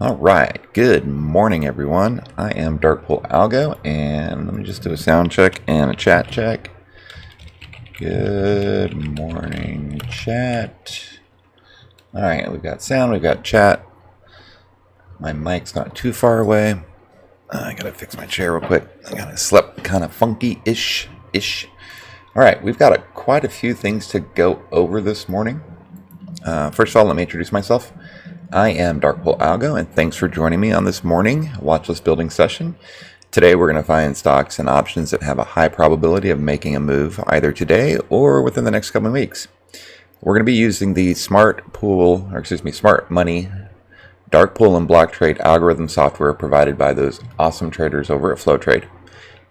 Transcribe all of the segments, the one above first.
All right, good morning, everyone. I am Darkpool Algo, and let me just do a sound check and a chat check. Good morning, chat. All right, we've got sound, we've got chat. My mic's not too far away. I gotta fix my chair real quick. I gotta slept kind of funky-ish. All right, we've got quite a few things to go over this morning. First of all, let me introduce myself. I am Darkpool Algo, and thanks for joining me on this morning watchlist building session. Today we're going to find stocks and options that have a high probability of making a move either today or within the next couple of weeks. We're going to be using the smart money dark pool and block trade algorithm software provided by those awesome traders over at FlowTrade.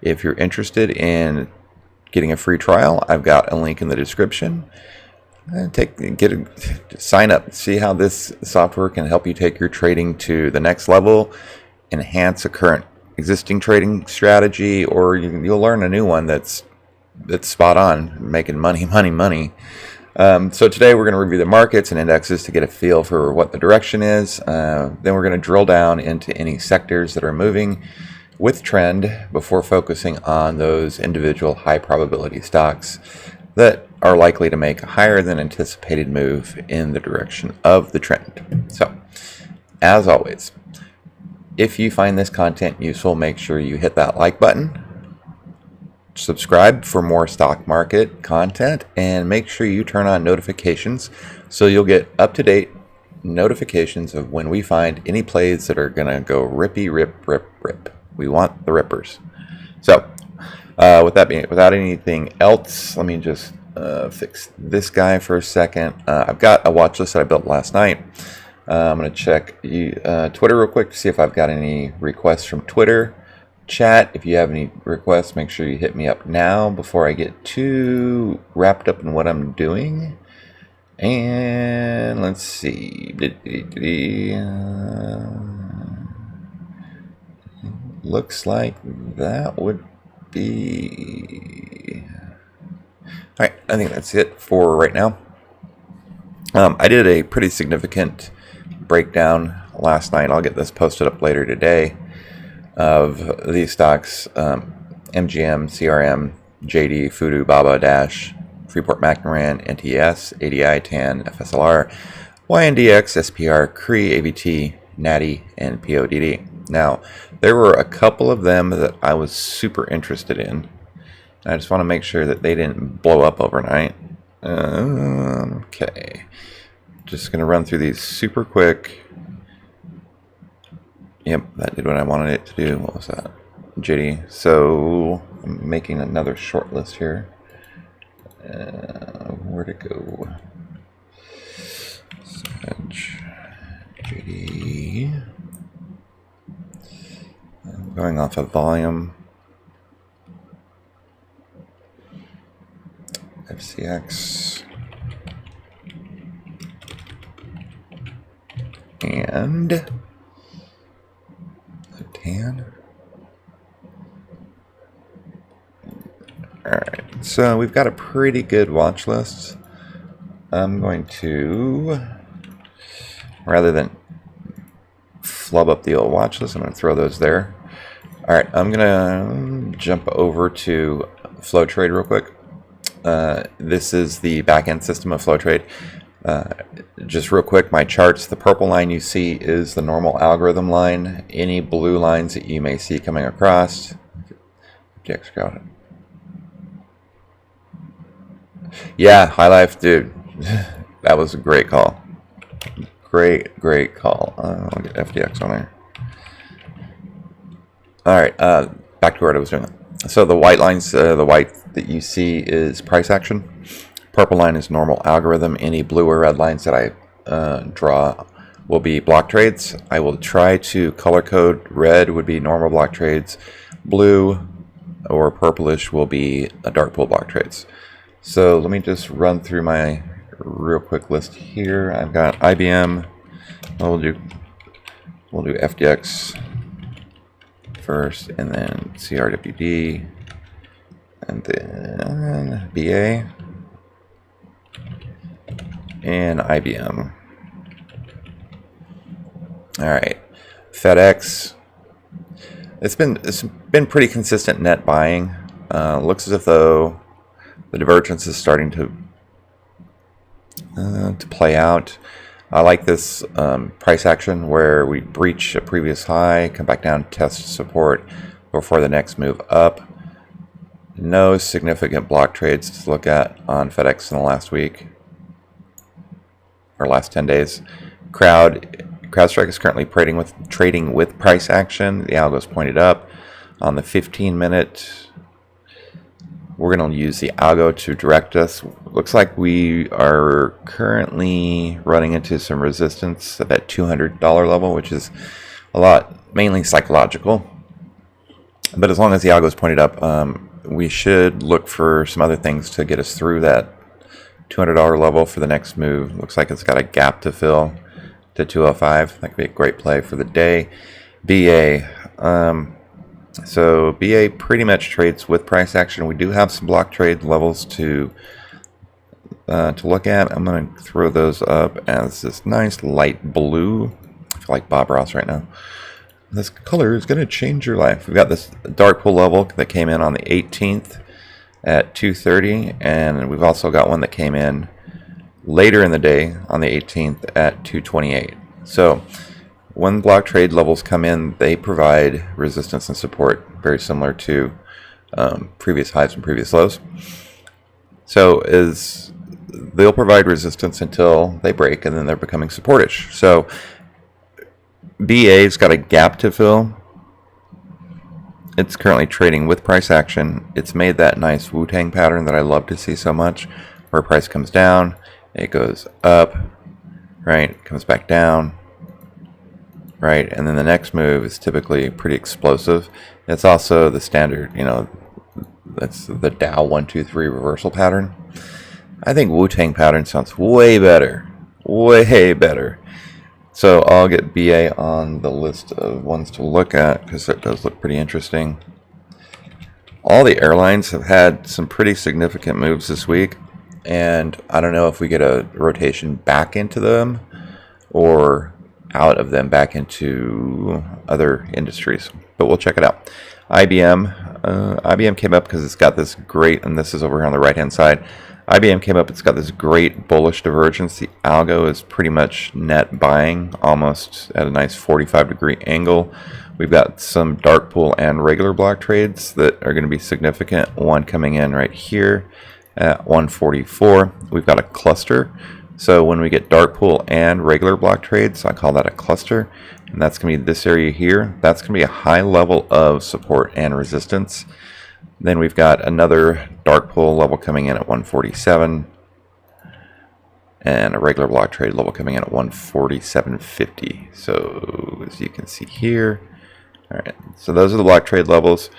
If you're interested in getting a free trial, I've got a link in the description. Sign up, see how this software can help you take your trading to the next level, enhance a current existing trading strategy, or you'll learn a new one that's spot on, making money. So today we're going to review the markets and indexes to get a feel for what the direction is. Then we're going to drill down into any sectors that are moving with trend before focusing on those individual high probability stocks that are likely to make a higher than anticipated move in the direction of the trend. So, as always, if you find this content useful, make sure you hit that like button, subscribe for more stock market content, and make sure you turn on notifications so you'll get up-to-date notifications of when we find any plays that are going to go rippy, rip. We want the rippers. So, without anything else, let me just fix this guy for a second. I've got a watch list that I built last night. I'm going to check Twitter real quick to see if I've got any requests from Twitter. Chat, if you have any requests, make sure you hit me up now before I get too wrapped up in what I'm doing. And let's see. Looks like that would be... All right, I think that's it for right now. I did a pretty significant breakdown last night. I'll get this posted up later today of these stocks: MGM, CRM, JD, Fudu, Baba, Dash, Freeport McMoran, NTS, ADI, TAN, FSLR, YNDX, SPR, CRE, AVT, NATI, and PODD. Now, there were a couple of them that I was super interested in. I just want to make sure that they didn't blow up overnight. Okay. Just going to run through these super quick. Yep, that did what I wanted it to do. What was that? JD. So, I'm making another short list here. Where'd it go? Sedge. JD. I'm going off of volume. FCX and TAN. Alright, so we've got a pretty good watch list. I'm going to, rather than flub up the old watch list, I'm going to throw those there. Alright, I'm going to jump over to FlowTrade real quick. This is the back-end system of FlowTrade. Just real quick, my charts, the purple line you see is the normal algorithm line. Any blue lines that you may see coming across, FTX crowd. Yeah, High Life, dude. That was a great call. Great call. I'll get FTX on there. Alright, back to what I was doing. So the white lines, the white that you see is price action. Purple line is normal algorithm. Any blue or red lines that I draw will be block trades. I will try to color code. Red would be normal block trades. Blue or purplish will be a dark pool block trades. So let me just run through my real quick list here. I've got IBM. We'll do FTX first, and then CRWD, and then BA, and IBM. All right. FedEx, it's been pretty consistent net buying. Looks as though the divergence is starting to play out. I like this price action where we breach a previous high, come back down, test support before the next move up. No significant block trades to look at on FedEx in the last week or last 10 days. CrowdStrike is currently trading with price action. The algo is pointed up. On the 15-minute, we're going to use the algo to direct us. Looks like we are currently running into some resistance at that $200 level, which is a lot, mainly psychological. But as long as the algo is pointed up, we should look for some other things to get us through that $200 level for the next move. Looks like it's got a gap to fill to 205. That could be a great play for the day. BA. So BA pretty much trades with price action. We do have some block trade levels to look at. I'm going to throw those up as this nice light blue. I feel like Bob Ross right now. This color is going to change your life. We've got this dark pool level that came in on the 18th at 2:30, and we've also got one that came in later in the day on the 18th at 2:28. So when block trade levels come in, they provide resistance and support very similar to previous highs and previous lows. So they'll provide resistance until they break, and then they're becoming supportish. So BA's got a gap to fill. It's currently trading with price action. It's made that nice Wu-Tang pattern that I love to see so much, where price comes down, it goes up, right, comes back down, right, and then the next move is typically pretty explosive. It's also the standard, that's the Dow 1, 2, 3 reversal pattern. I think Wu-Tang pattern sounds way better. Way better. So I'll get BA on the list of ones to look at because it does look pretty interesting. All the airlines have had some pretty significant moves this week, and I don't know if we get a rotation back into them or out of them back into other industries, but we'll check it out. IBM came up because it's got this great, and this is over here on the right hand side. IBM came up, it's got this great bullish divergence. The algo is pretty much net buying, almost at a nice 45-degree angle. We've got some dark pool and regular block trades that are going to be significant. One coming in right here at 144. We've got a cluster. So when we get dark pool and regular block trades, I call that a cluster. And that's going to be this area here. That's going to be a high level of support and resistance. Then we've got another dark pool level coming in at 147 and a regular block trade level coming in at 147.50. So as you can see here, all right, so those are the block trade levels.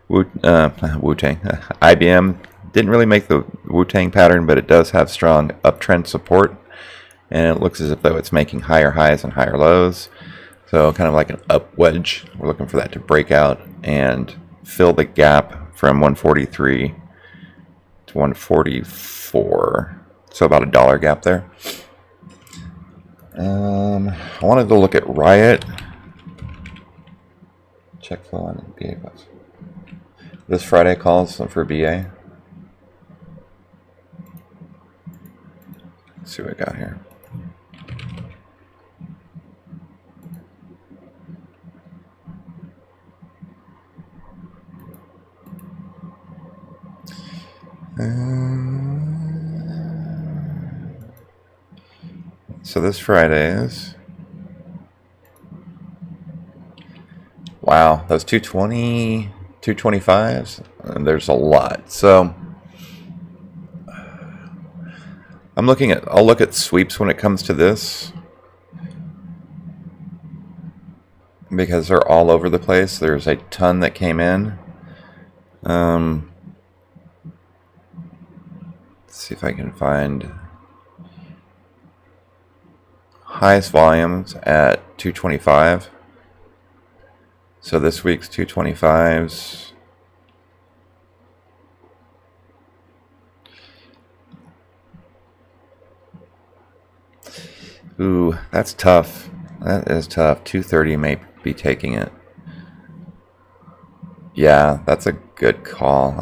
Wu-Tang. IBM didn't really make the Wu-Tang pattern, but it does have strong uptrend support, and it looks as if though it's making higher highs and higher lows. So kind of like an up wedge. We're looking for that to break out and fill the gap from 143 to 144, so about $1 gap there. I wanted to look at Riot. Check flow on BA plus. This Friday calls for BA. Let's see what we got here. So this Friday is, wow, those 220, 225s, and there's a lot. So I'll look at sweeps when it comes to this, because they're all over the place. There's a ton that came in. See if I can find highest volumes at 225. So this week's 225s. Ooh, that's tough. That is tough. 230 may be taking it. Yeah, that's a good call.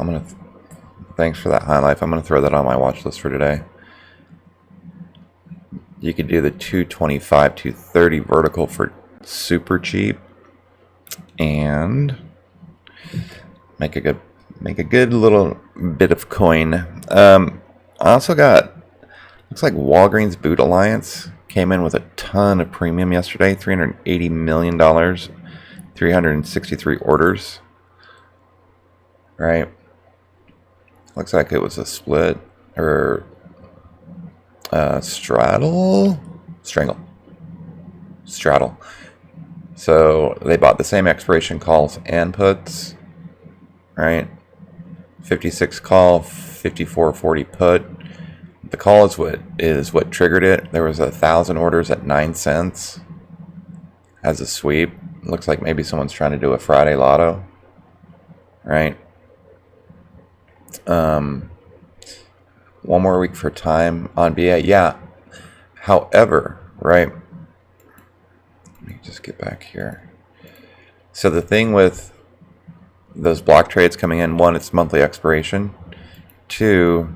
Thanks for that highlight. I'm gonna throw that on my watch list for today. You could do the 225, 230 vertical for super cheap, and make a good little bit of coin. I also got, looks like Walgreens Boot Alliance came in with a ton of premium yesterday. $380 million, 363 orders. Right. Looks like it was a split or straddle. So they bought the same expiration calls and puts, right? 56 call, 54.40 put. The call is what triggered it. There was 1,000 orders at 9 cents as a sweep. Looks like maybe someone's trying to do a Friday lotto, right? One more week for time on BA. Yeah. However, right? Let me just get back here. So the thing with those block trades coming in, one, it's monthly expiration. Two,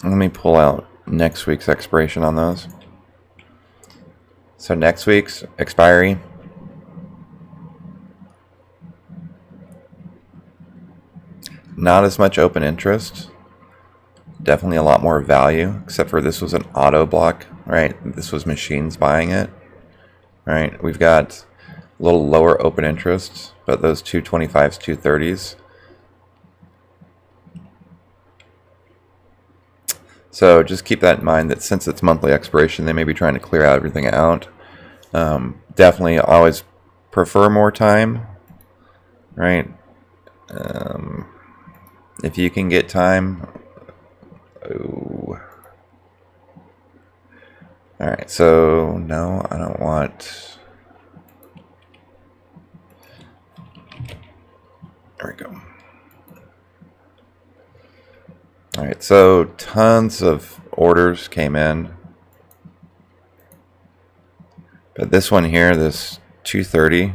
let me pull out next week's expiration on those. So next week's expiry, not as much open interest, definitely a lot more value, except for this was an auto block, right? This was machines buying it, right? We've got a little lower open interest, but those 225s, 230s. So just keep that in mind, that since it's monthly expiration, they may be trying to clear out everything out. Definitely always prefer more time, right? If you can get time. Ooh. All right, so no, I don't want. There we go. All right, so tons of orders came in. But this one here, this 230,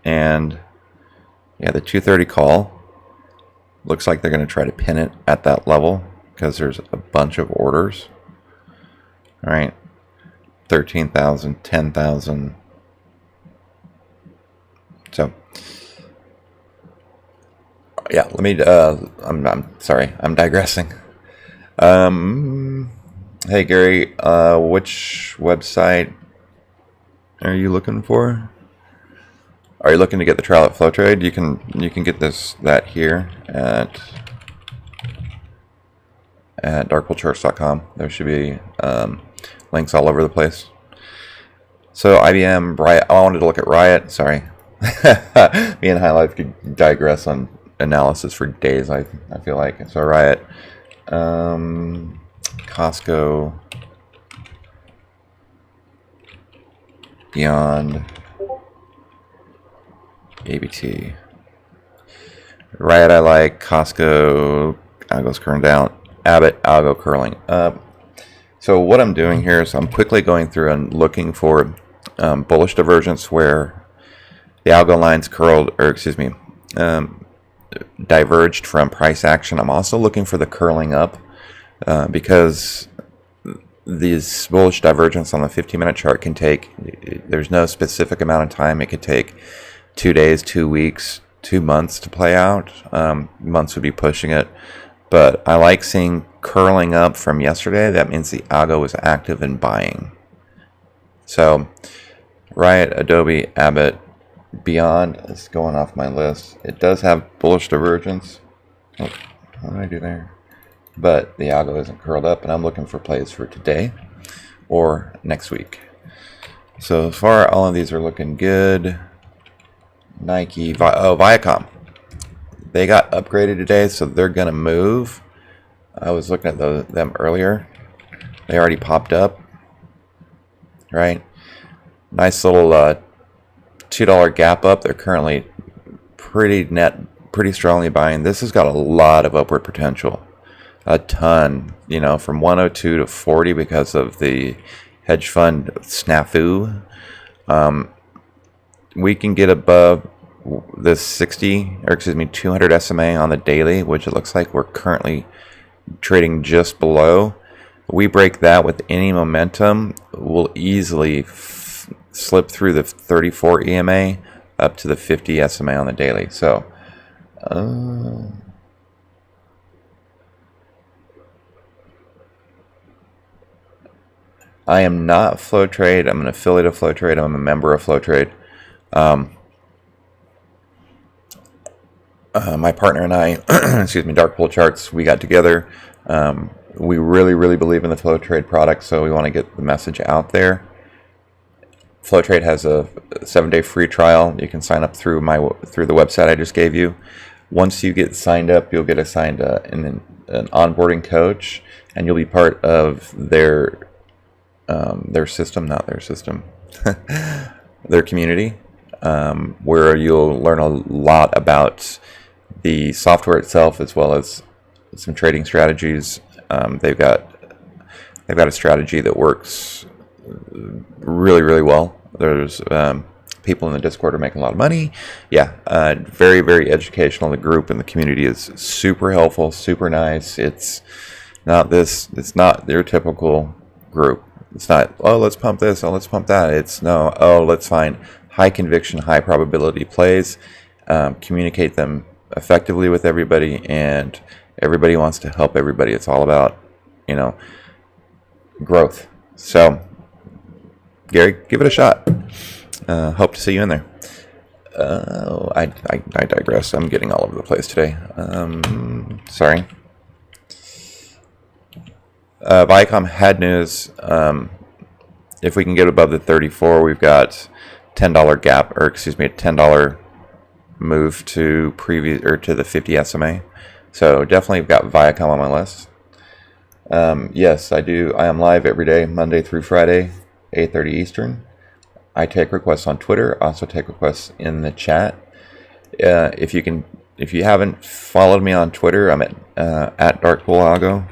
and yeah, the 230 call, looks like they're going to try to pin it at that level because there's a bunch of orders. All right, 13,000, 10,000. So yeah, let me. I'm sorry, I'm digressing. Hey Gary, which website are you looking for? Are you looking to get the trial at FlowTrade? You can get that here at darkpoolcharts.com. There should be links all over the place. So IBM, Riot. Oh, I wanted to look at Riot. Sorry, me and High Life could digress on analysis for days. I feel like. So Riot, Costco, Beyond, ABT, Riot I like, Costco, algo's curling down, Abbott, algo curling up. So what I'm doing here is I'm quickly going through and looking for bullish divergence where the algo lines curled, or excuse me, diverged from price action. I'm also looking for the curling up because these bullish divergence on the 15-minute chart can take, there's no specific amount of time. It could take 2 days, 2 weeks, 2 months to play out. Months would be pushing it. But I like seeing curling up from yesterday. That means the algo was active in buying. So Riot, Adobe, Abbott, Beyond is going off my list. It does have bullish divergence. Oh, what did I do there? But the algo isn't curled up, and I'm looking for plays for today or next week. So far, all of these are looking good. Nike, VIACOM. They got upgraded today, so they're going to move. I was looking at them earlier. They already popped up. Right? Nice little $2 gap up. They're currently pretty strongly buying. This has got a lot of upward potential. a ton, you know, from 102 to 40 because of the hedge fund snafu. We can get above this 200 SMA on the daily, which it looks like we're currently trading just below. We break that with any momentum, we'll easily slip through the 34 EMA up to the 50 SMA on the daily. So I am not FlowTrade. I'm an affiliate of FlowTrade. I'm a member of FlowTrade. My partner and I, excuse me, Dark Pool Charts, we got together. We really believe in the FlowTrade product, so we want to get the message out there. FlowTrade has a 7-day free trial. You can sign up through the website I just gave you. Once you get signed up, you'll get assigned an onboarding coach, and you'll be part of their system, not their system, their community, where you'll learn a lot about the software itself as well as some trading strategies. They've got a strategy that works really well. There's people in the Discord are making a lot of money. Yeah, very educational. The group and the community is super helpful, super nice. It's not your typical group. It's not, oh, let's pump this, oh, let's pump that. It's no, oh, let's find high conviction, high probability plays, communicate them effectively with everybody, and everybody wants to help everybody. It's all about, growth. So, Gary, give it a shot. Hope to see you in there. I digress. I'm getting all over the place today. Sorry. VIACOM had news. If we can get above the 34, we've got $10 gap, or excuse me, a $10 move to the 50 SMA. So definitely got VIACOM on my list. Yes, I do. I am live every day, Monday through Friday, 8:30 Eastern. I take requests on Twitter. Also take requests in the chat. If you haven't followed me on Twitter, I'm at DarkPoolAlgo.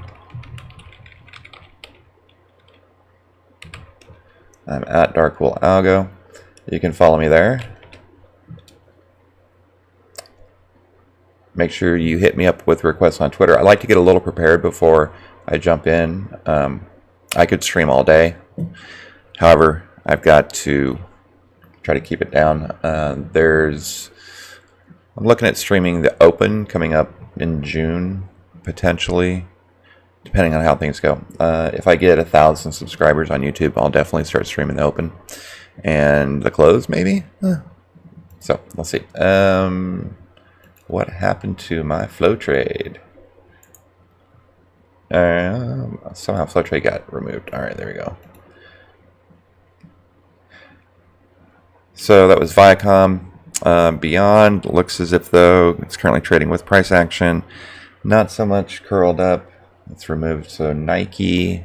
I'm at DarkPoolAlgo. You can follow me there. Make sure you hit me up with requests on Twitter. I like to get a little prepared before I jump in. I could stream all day. However, I've got to try to keep it down. I'm looking at streaming the Open coming up in June, potentially, depending on how things go. If I get 1,000 subscribers on YouTube, I'll definitely start streaming the Open. And the close, maybe? So, let's see. What happened to my FlowTrade? Somehow FlowTrade got removed. Alright, there we go. So that was VIACOM. Beyond looks as if, though, it's currently trading with price action. Not so much curled up. It's removed. So Nike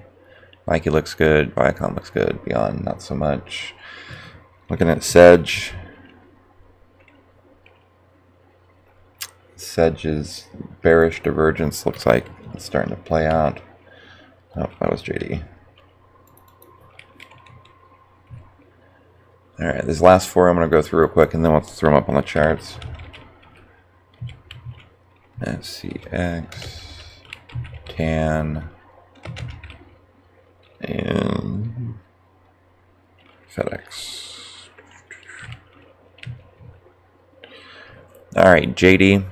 looks good. VIACOM looks good. Beyond, not so much. Looking at Sedge. Sedge's bearish divergence looks like it's starting to play out. Oh, that was JD. Alright, these last four I'm going to go through real quick, and then we'll throw them up on the charts. SCX, TAN, and FedEx. Alright, JD.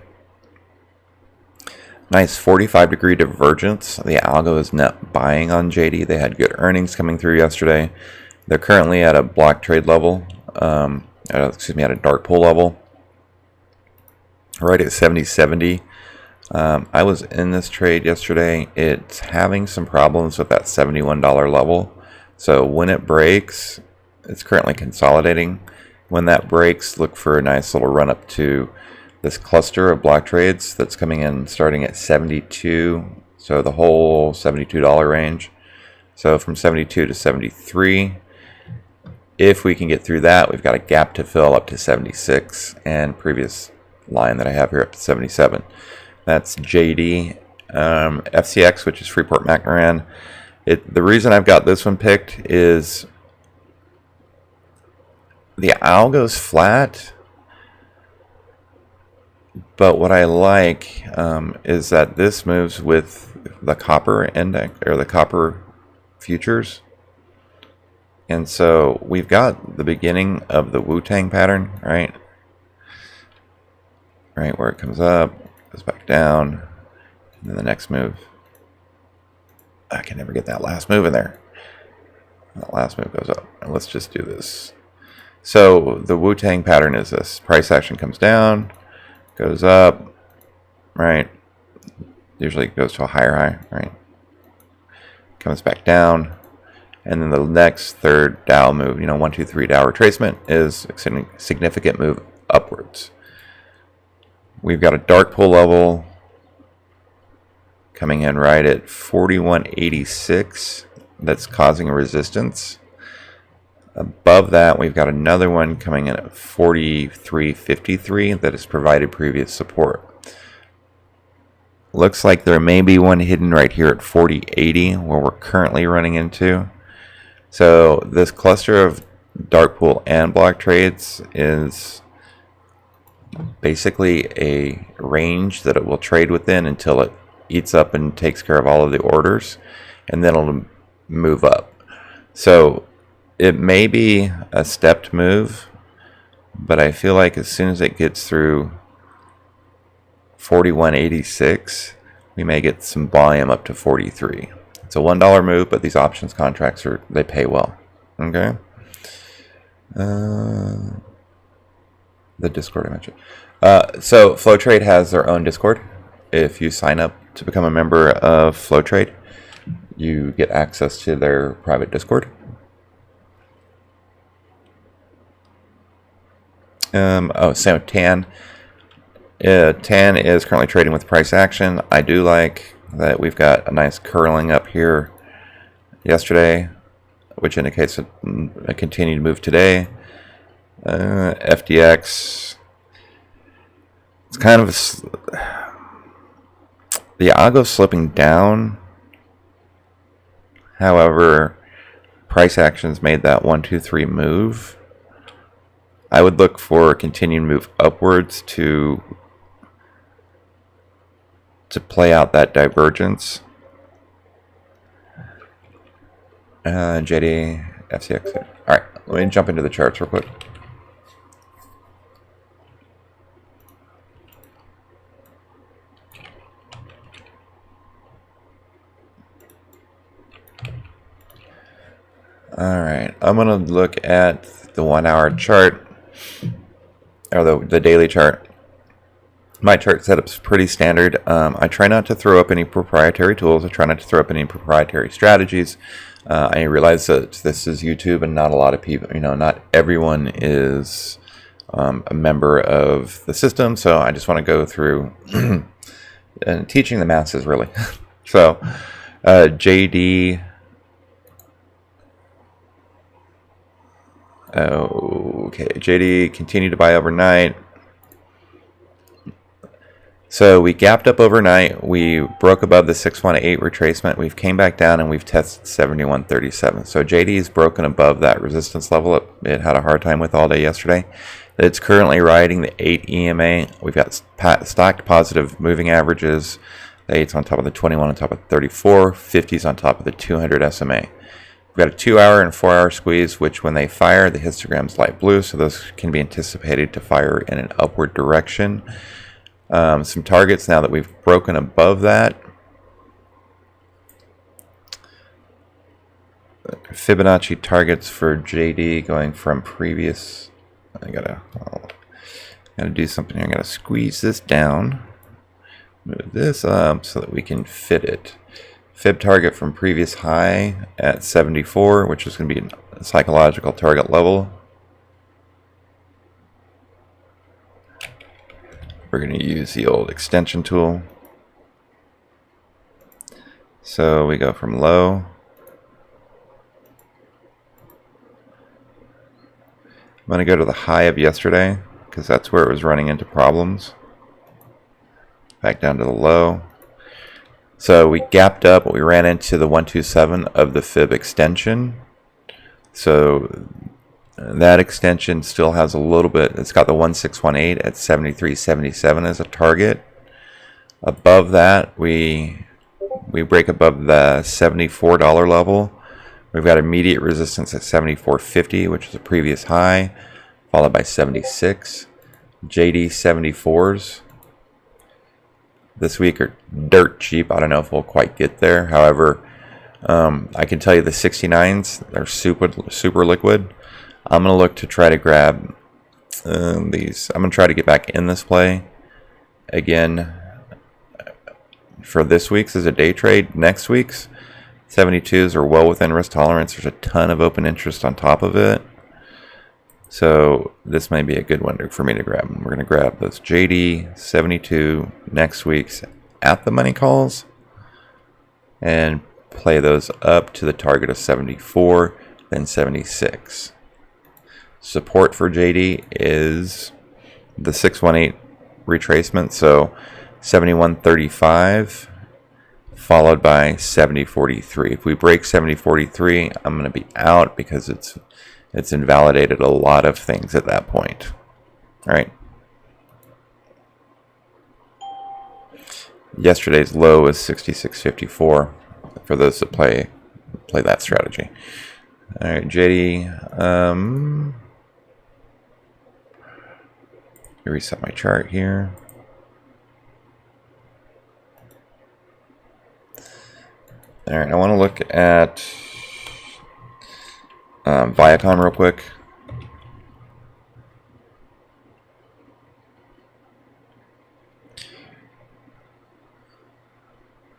Nice 45-degree divergence. The algo is net buying on JD. They had good earnings coming through yesterday. They're currently at a block trade level, at a dark pool level, right at 70.70. I was in this trade yesterday. It's having some problems with that $71 level. So when it breaks, it's currently consolidating. When that breaks, look for a nice little run up to this cluster of block trades that's coming in starting at 72. So the whole $72 range. So from 72 to 73. If we can get through that, we've got a gap to fill up to 76, and previous line that I have here up to 77. That's JD. FCX, which is Freeport McMoran. The reason I've got this one picked is the algo's flat, but what I like is that this moves with the copper index or the copper futures. And so we've got the beginning of the Wu-Tang pattern, right? Right, where it comes up, goes back down, and then the next move. I can never get that last move in there. That last move goes up. And let's just do this. So the Wu-Tang pattern is this. Price action comes down, goes up, right? Usually it goes to a higher high, right? Comes back down. And then the next third Dow move, 1, 2, 3 Dow retracement is a significant move upwards. We've got a dark pool level coming in right at 41.86 that's causing a resistance. Above that, we've got another one coming in at 43.53 that has provided previous support. Looks like there may be one hidden right here at 40.80 where we're currently running into. So this cluster of dark pool and block trades is basically a range that it will trade within until it eats up and takes care of all of the orders, and then it'll move up. So it may be a stepped move, but I feel like as soon as it gets through 41.86, we may get some volume up to 43. It's a $1 move, but these options contracts they pay well. Okay. The Discord I mentioned. So FlowTrade has their own Discord. If you sign up to become a member of FlowTrade, you get access to their private Discord. So Tan. Tan is currently trading with price action. I do like that we've got a nice curling up here yesterday, which indicates a continued move today. FDX, it's kind of the algo's slipping down. However, price actions made that 1, 2, 3 move. I would look for a continued move upwards to play out that divergence. JD, FCX. All right, let me jump into the charts real quick. All right, I'm going to look at the 1 hour chart, or the daily chart. My chart setup's pretty standard. I try not to throw up any proprietary tools. I try not to throw up any proprietary strategies. I realize that this is YouTube and not a lot of people, not everyone is a member of the system. So I just want to go through and teaching the masses, really. So JD. Okay, JD continued to buy overnight. So we gapped up overnight. We broke above the 618 retracement. We've came back down and we've tested 71.37. So JD's broken above that resistance level it had a hard time with all day yesterday. It's currently riding the 8 EMA. We've got stacked positive moving averages. The 8's on top of the 21 on top of 34. 50's on top of the 200 SMA. We've got a 2 hour and 4 hour squeeze, which when they fire, the histogram's light blue. So those can be anticipated to fire in an upward direction. Some targets now that we've broken above that. Fibonacci targets for JD going from previous. I gotta do something here. I gotta squeeze this down, move this up so that we can fit it. Fib target from previous high at 74, which is going to be a psychological target level. We're going to use the old extension tool. So we go from low. I'm going to go to the high of yesterday because that's where it was running into problems. Back down to the low. So we gapped up, but we ran into the 127 of the fib extension. So that extension still has a little bit. It's got the 1618 at 73.77 as a target. Above that, we break above the $74 level. We've got immediate resistance at 74.50, which is a previous high, followed by 76. JD 74s this week are dirt cheap. I don't know if we'll quite get there. However, I can tell you the 69s, they're super liquid. I'm going to look to try to grab these. I'm going to try to get back in this play again for this week's as a day trade. Next week's 72s are well within risk tolerance. There's a ton of open interest on top of it. So this may be a good one for me to grab. We're going to grab those JD 72 next week's at the money calls and play those up to the target of 74, then 76. Support for JD is the 618 retracement, so 71.35 followed by 70.43. If we break 70.43, I'm going to be out because it's invalidated a lot of things at that point. All right. Yesterday's low was 66.54 for those that play that strategy. All right, JD. Reset my chart here. All right, I want to look at VIACOM real quick.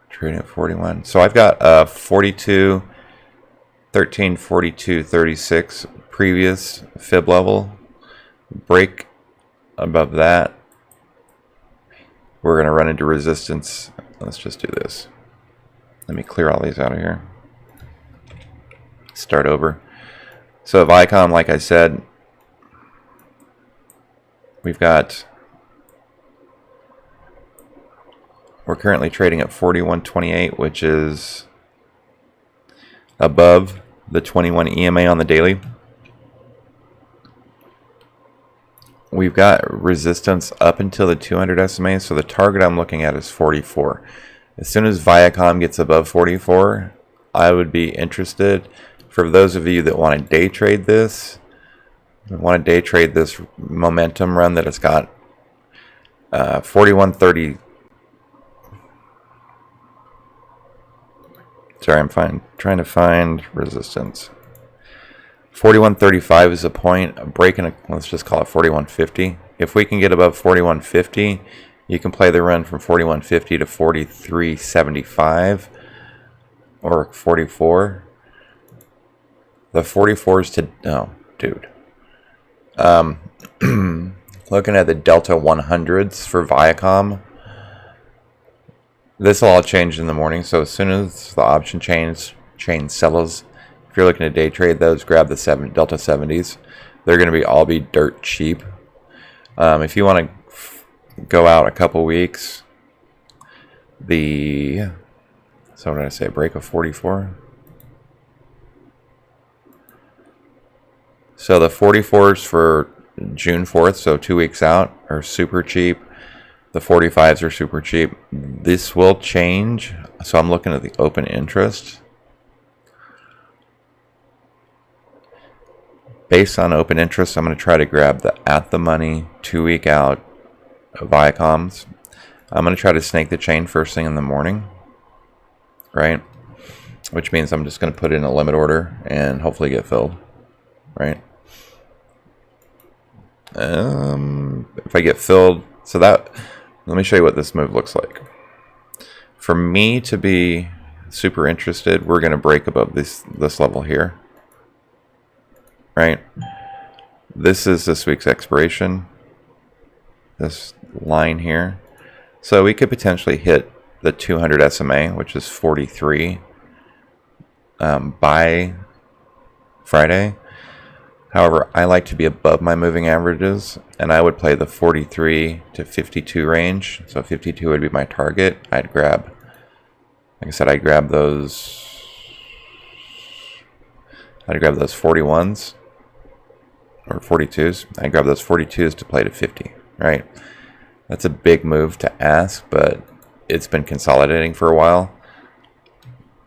Trading at 41. So I've got 42, 13, 42, 36 previous fib level. Break above that, we're going to run into resistance. Let's just do this. Let me clear all these out of here. Start over. So VIACOM, like I said, we're currently trading at 41.28, which is above the 21 EMA on the daily. We've got resistance up until the 200 SMA, so the target I'm looking at is 44. As soon as VIACOM gets above 44, I would be interested. For those of you that want to day trade this, momentum run that it's got, 41.30. Sorry, I'm trying to find resistance. 41.35 is a point. Let's just call it 41.50. If we can get above 41.50, you can play the run from 41.50 to 43.75 or 44. The 44s to dude. Looking at the Delta 100s for VIACOM. This will all change in the morning. So as soon as the option chain settles. If you're looking to day trade those, grab the Delta 70s. They're going to all be dirt cheap. If you want to go out a couple weeks, so what did I say? Break of 44. So the 44s for June 4th, so 2 weeks out, are super cheap. The 45s are super cheap. This will change. So I'm looking at the open interest. Based on open interest, I'm going to try to grab the at the money 2 week out VIACOMs. I'm going to try to snake the chain first thing in the morning, right? Which means I'm just going to put in a limit order and hopefully get filled, right? If I get filled, let me show you what this move looks like. For me to be super interested, we're going to break above this level here. Right, this is this week's expiration, this line here. So we could potentially hit the 200 SMA, which is 43, by Friday. However, I like to be above my moving averages, and I would play the 43 to 52 range. So 52 would be my target. I'd grab Like I said, I'd grab those 41s or 42s. I'd grab those 42s to play to 50, right? That's a big move to ask, but it's been consolidating for a while.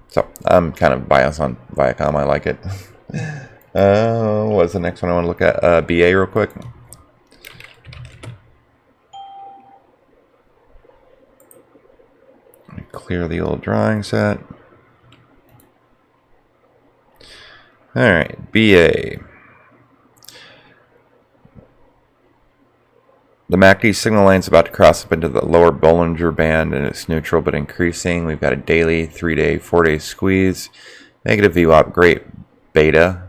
So I'm kind of biased on Viacom. I like it. What's the next one I want to look at? BA real quick. Clear the old drawing set. Alright, BA. The MACD signal line is about to cross up into the lower Bollinger Band, and it's neutral but increasing. We've got a daily, 3-day, 4-day squeeze. Negative VWAP, great beta.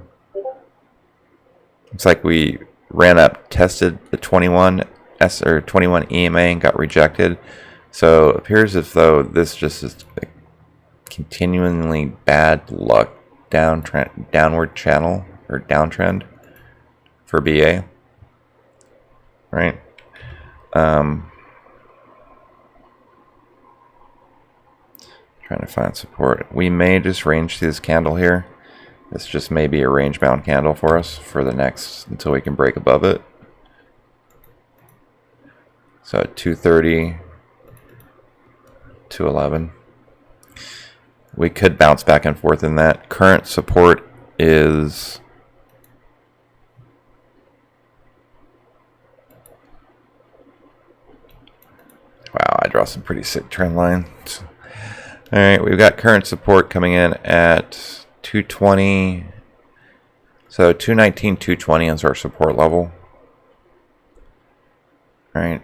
Looks like we ran up, tested the 21 EMA and got rejected. So it appears as though this just is a continually bad luck downward channel or downtrend for BA, right? Trying to find support. We may just range through this candle here. This just may be a range bound candle for us for the next until we can break above it. So at 230, 211. We could bounce back and forth in that. Current support is wow, I draw some pretty sick trend lines. Alright, we've got current support coming in at 220. So 219, 220 is our support level. Alright,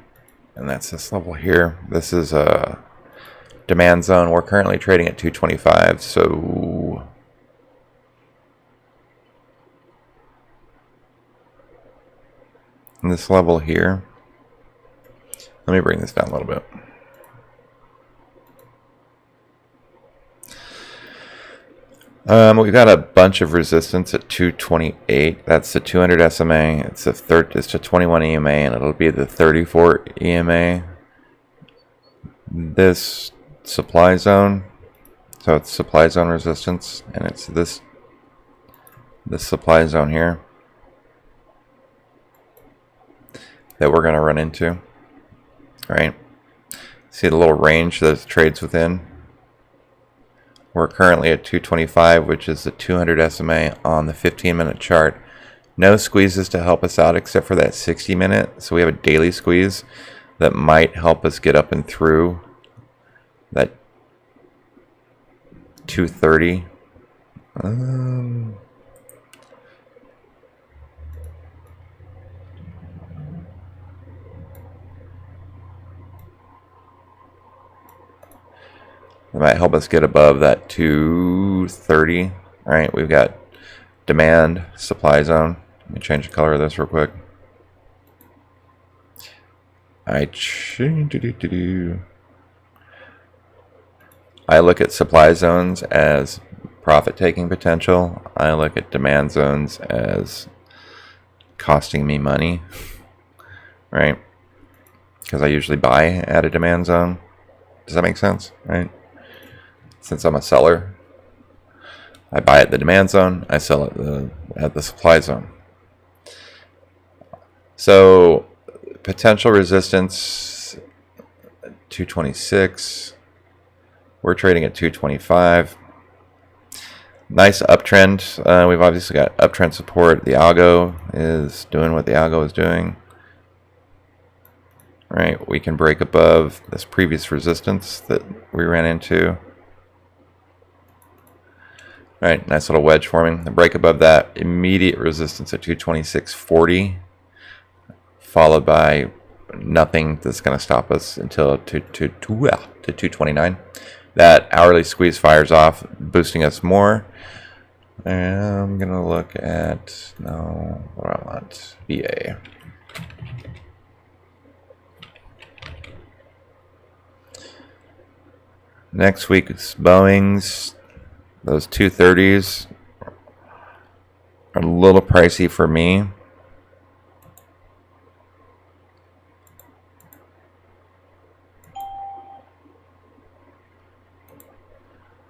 and that's this level here. This is a demand zone. We're currently trading at 225, so in this level here, let me bring this down a little bit. We've got a bunch of resistance at 228. That's the 200 SMA. It's a 21 EMA, and it'll be the 34 EMA. This supply zone, so it's supply zone resistance, and it's this supply zone here that we're going to run into, right? See the little range that it trades within. We're currently at 225, which is the 200 SMA on the 15-minute chart. No squeezes to help us out except for that 60-minute. So we have a daily squeeze that might help us get up and through that 230. It might help us get above that 230. Right, we've got demand, supply zone. Let me change the color of this real quick. I look at supply zones as profit-taking potential. I look at demand zones as costing me money, right? Because I usually buy at a demand zone. Does that make sense, right? Since I'm a seller, I buy at the demand zone, I sell at the supply zone. So potential resistance 226. We're trading at 225. Nice uptrend. We've obviously got uptrend support. The algo is doing what the algo is doing. Right, we can break above this previous resistance that we ran into. Right, nice little wedge forming. The break above that immediate resistance at 226.40, followed by nothing that's going to stop us until to 229. That hourly squeeze fires off, boosting us more. And I'm going to look at, no, what do I want? VA. Next week's Boeing's, those 230s are a little pricey for me.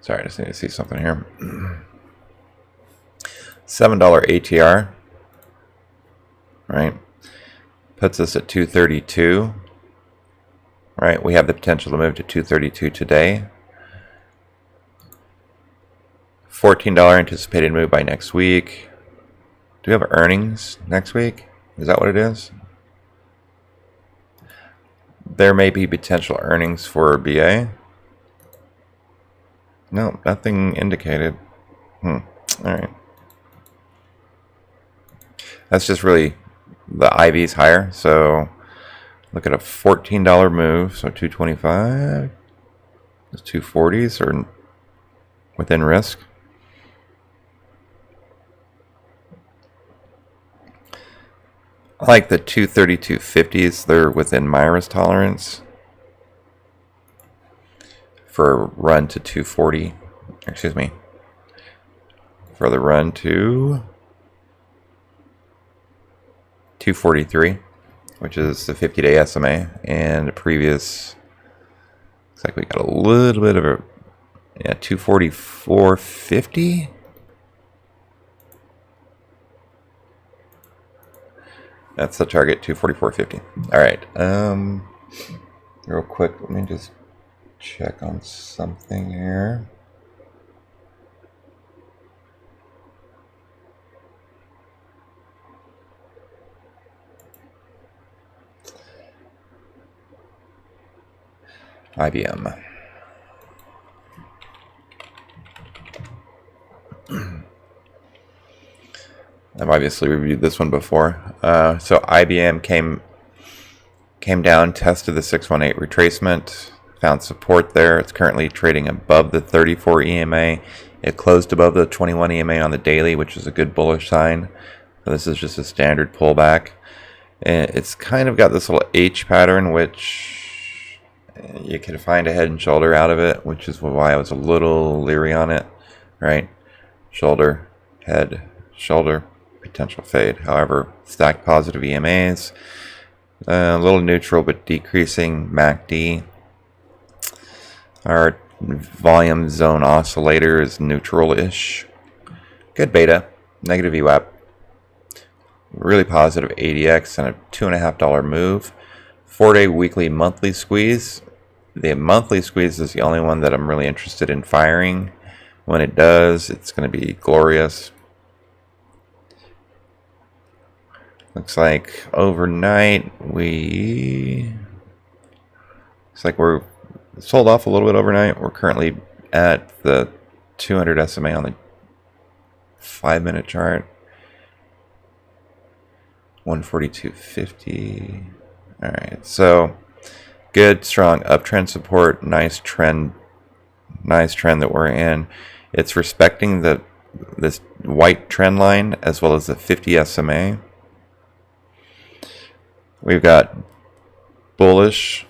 Sorry, I just need to see something here. $7 ATR, right? Puts us at 232, right? We have the potential to move to 232 today. $14 anticipated move by next week. Do we have earnings next week? Is that what it is? There may be potential earnings for BA. No, nothing indicated. All right. That's just really the IV's higher. So look at a $14 move. So 225. The 240s are within risk. I like the 232.50s. They're within my risk tolerance for a run to 240. Excuse me. For the run to 243, which is the 50-day SMA, and the previous. Looks like we got a little bit of a 244.50. That's the target, 244.50. All right. Real quick, let me just check on something here. IBM. I've obviously reviewed this one before. So IBM came down, tested the 618 retracement, found support there. It's currently trading above the 34 EMA. It closed above the 21 EMA on the daily, which is a good bullish sign. So this is just a standard pullback. And it's kind of got this little H pattern, which you can find a head and shoulder out of it, which is why I was a little leery on it, right? Shoulder, head, shoulder, potential fade. However, stacked positive EMAs, a little neutral but decreasing MACD. Our volume zone oscillator is neutral-ish. Good beta, negative VWAP, really positive ADX, and a $2.50 move. 4-day weekly monthly squeeze. The monthly squeeze is the only one that I'm really interested in firing. When it does, it's going to be glorious. Looks like overnight we're sold off a little bit overnight. We're currently at the 200 SMA on the 5-minute chart. 142.50. All right, so good, strong uptrend support. Nice trend that we're in. It's respecting this white trend line as well as the 50 SMA. We've got bullish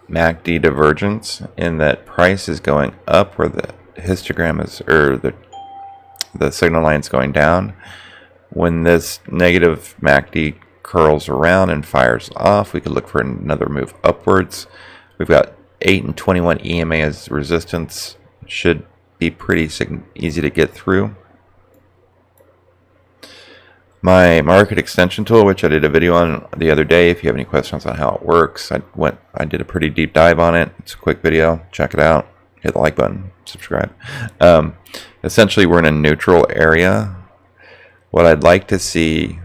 MACD divergence in that price is going up where the histogram is, or the signal line is going down. When this negative MACD curls around and fires off, we could look for another move upwards. We've got 8 and 21 EMA as resistance. Should be pretty easy to get through. My market extension tool, which I did a video on the other day, if you have any questions on how it works, I did a pretty deep dive on it. It's a quick video. Check it out. Hit the like button. Subscribe. Essentially, we're in a neutral area. What I'd like to see,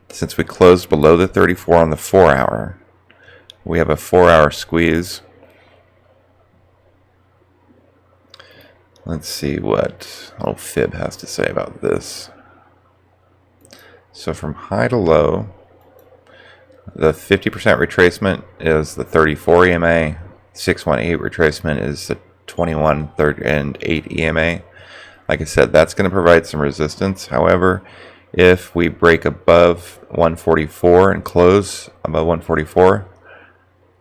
since we closed below the 34 on the 4-hour, we have a 4-hour squeeze. Let's see what Fib has to say about this. So from high to low, the 50% retracement is the 34 EMA. 618 retracement is the 21, 30, and 8 EMA. Like I said, that's going to provide some resistance. However, if we break above 144 and close above 144,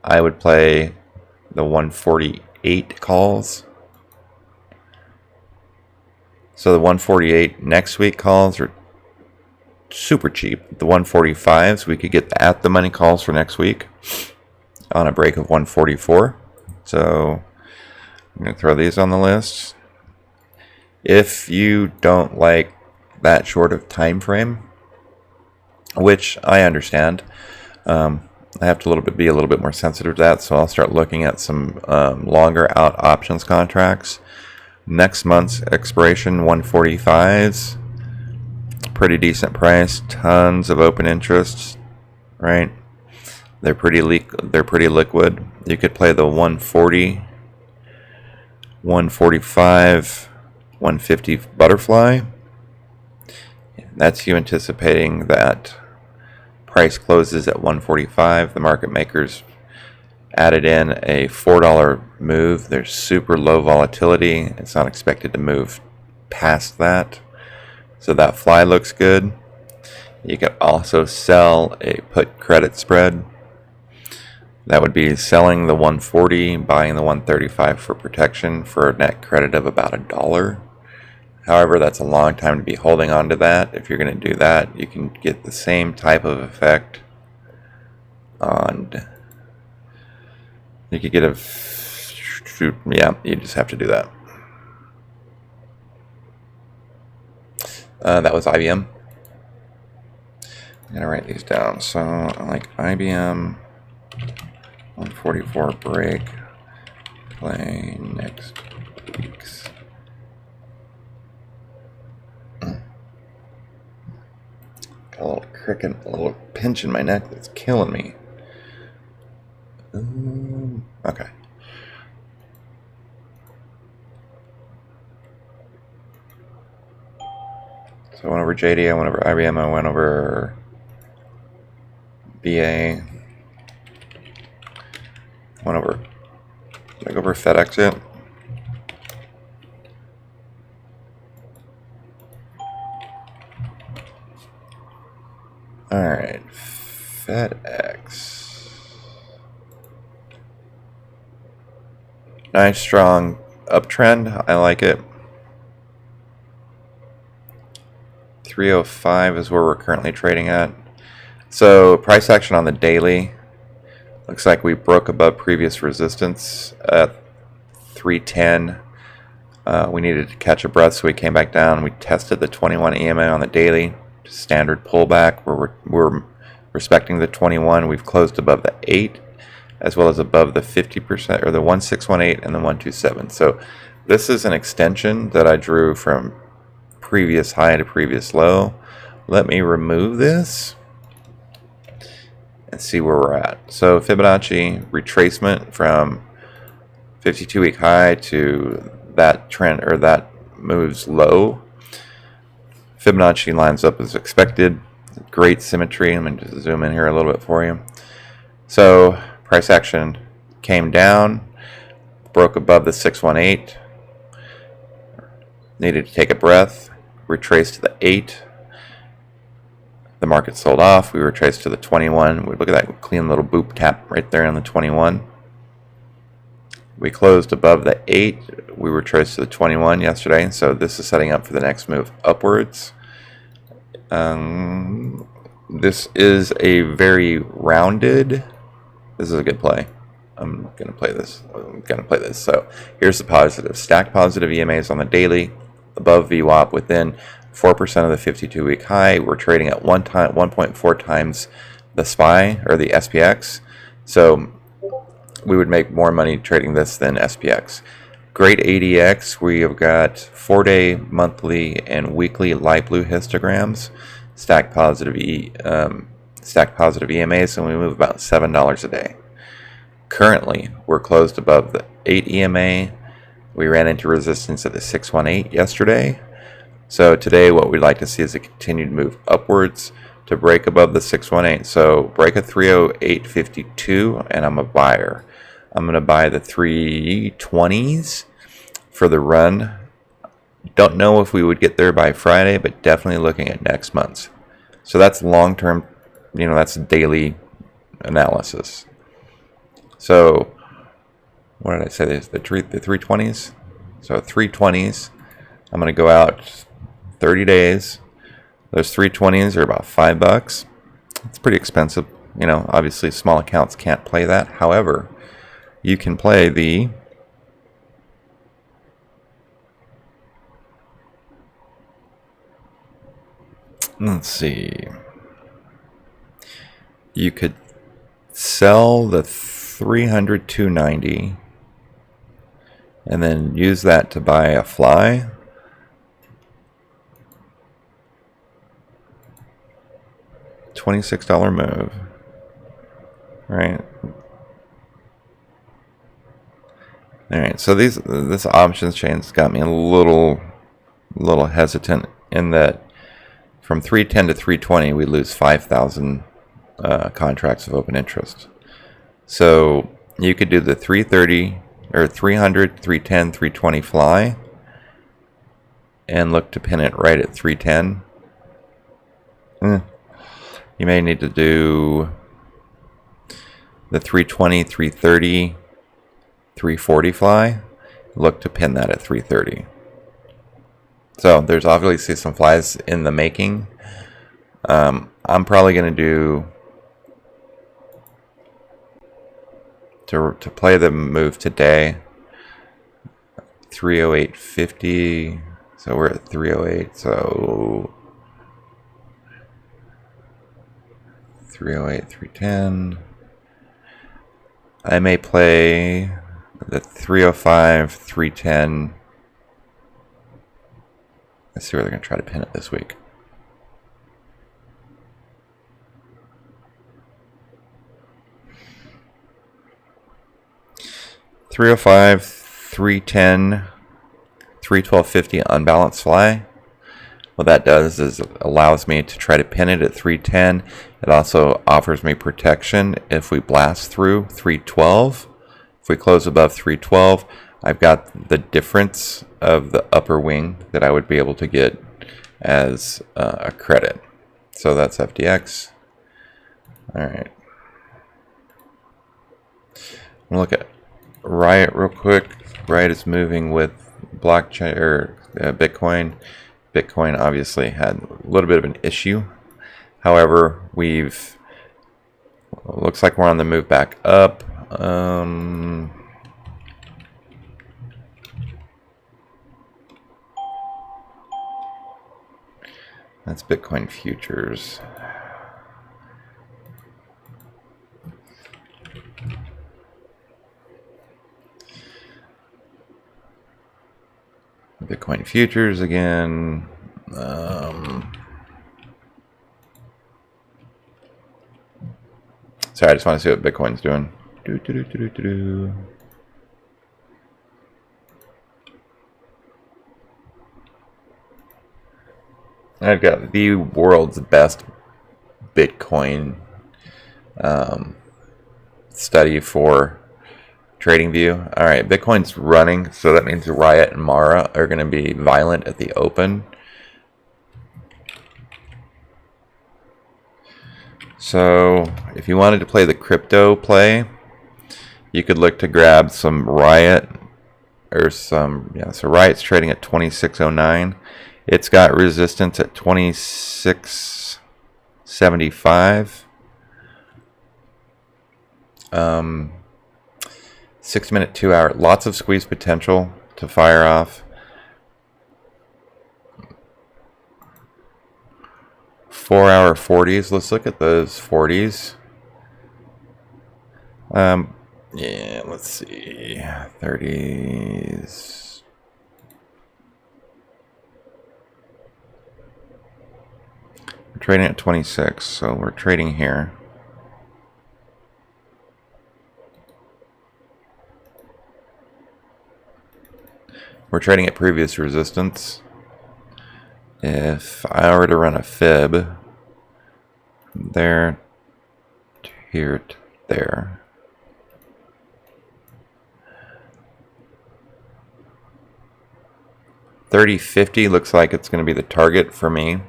I would play the 148 calls. So the 148 next week calls are super cheap. The 145s, we could get at the money calls for next week on a break of 144. So I'm going to throw these on the list. If you don't like that short of time frame, which I understand, I have to be a little bit more sensitive to that, so I'll start looking at some longer out options contracts. Next month's expiration, 145s, pretty decent price, tons of open interest, right? They're pretty liquid. You could play the 140, 145, 150 butterfly. That's you anticipating that price closes at 145. The market makers added in a $4 move. There's super low volatility. It's not expected to move past that. So that fly looks good. You could also sell a put credit spread. That would be selling the 140, buying the 135 for protection for a net credit of about $1. However, that's a long time to be holding on to that. If you're going to do that, you can get the same type of effect on... You could get yeah, you just have to do that. That was IBM. I'm going to write these down. So, like IBM, 144 break, play next week's. Got a little cricket, a little pinch in my neck that's killing me. Okay. So I went over JD, I went over IBM, I went over BA, went over, did I go over FedEx yet? Alright, FedEx. Nice strong uptrend, I like it. 305 is where we're currently trading at. So price action on the daily looks like we broke above previous resistance at 310. We needed to catch a breath, so we came back down. We tested the 21 EMA on the daily, standard pullback where we're respecting the 21. We've closed above the 8 as well as above the 50% or the 1618 and the 127. So this is an extension that I drew from previous high to previous low. Let me remove this and see where we're at. So Fibonacci retracement from 52-week high to that trend, or that moves low. Fibonacci lines up as expected. Great symmetry. Let me just zoom in here a little bit for you. So price action came down, broke above the 618, needed to take a breath, retraced to the 8. The market sold off. We retraced to the 21. We look at that clean little boop tap right there on the 21. We closed above the 8. We retraced to the 21 yesterday, so this is setting up for the next move upwards. This is a very rounded. This is a good play. I'm gonna play this. So here's the positive. Stack positive EMAs on the daily, above VWAP, within 4% of the 52-week high. We're trading at 1.4 times the SPY or the SPX. So we would make more money trading this than SPX. Great ADX. We have got 4-day, monthly, and weekly light blue histograms. Stack positive EMAs, and we move about $7 a day. Currently, we're closed above the 8 EMA. We ran into resistance at the 618 yesterday. So today what we'd like to see is a continued move upwards to break above the 618. So break a 308.52 and I'm a buyer. I'm going to buy the 320s for the run. Don't know if we would get there by Friday, but definitely looking at next month. So that's long-term, that's daily analysis. So what did I say? The 320s? So 320s. I'm going to go out 30 days. Those 320s are about $5. It's pretty expensive. Obviously small accounts can't play that. However, you can play the Let's see. You could sell the 300 290 and then use that to buy a fly. $26 move. Right. Alright, so this options chain's got me a little hesitant in that from 310 to 320 we lose 5,000 contracts of open interest. So you could do the 330 or 300, 310, 320 fly and look to pin it right at 310. You may need to do the 320, 330, 340 fly. Look to pin that at 330. So there's obviously some flies in the making. I'm probably going to do to play the move today 308.50. So we're at 308. So 308, 310. I may play the 305, 310. Let's see where they're going to try to pin it this week. $305, 310, 312.50 unbalanced fly. What that does is it allows me to try to pin it at 310. It also offers me protection if we blast through 312. If we close above 312, I've got the difference of the upper wing that I would be able to get as a credit. So that's FDX. All right. I'm gonna look at Riot real quick. Riot is moving with blockchain or Bitcoin. Bitcoin obviously had a little bit of an issue. However, looks like we're on the move back up. That's Bitcoin futures. Bitcoin futures again. Sorry, I just want to see what Bitcoin's doing. I've got the world's best Bitcoin study for TradingView. All right, Bitcoin's running, so that means Riot and Mara are going to be violent at the open. So if you wanted to play the crypto play, you could look to grab some Riot or some, so Riot's trading at 2609. It's got resistance at 2675. 6 minute, 2 hour, lots of squeeze potential to fire off. 4 hour 40s. Let's look at those 40s. Yeah, let's see. 30s. We're trading at 26, so we're trading here. We're trading at previous resistance. If I were to run a fib, there to here to there. $30.50 looks like it's going to be the target for me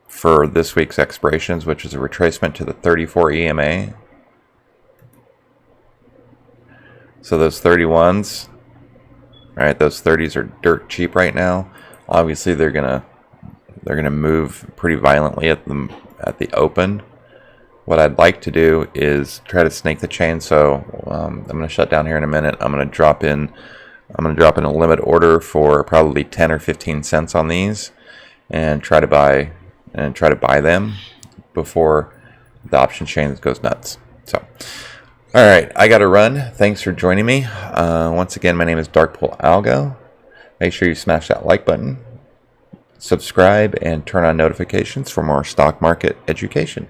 for this week's expirations, which is a retracement to the 34 EMA. So those 31s, right? Those 30s are dirt cheap right now. Obviously, they're gonna move pretty violently at the open. What I'd like to do is try to snake the chain. So I'm gonna shut down here in a minute. I'm gonna drop in I'm going to drop in a limit order for probably 10 or 15 cents on these and try to buy them before the option chain goes nuts. So, all right, I got to run. Thanks for joining me. Once again, my name is Darkpool Algo. Make sure you smash that like button, subscribe, and turn on notifications for more stock market education.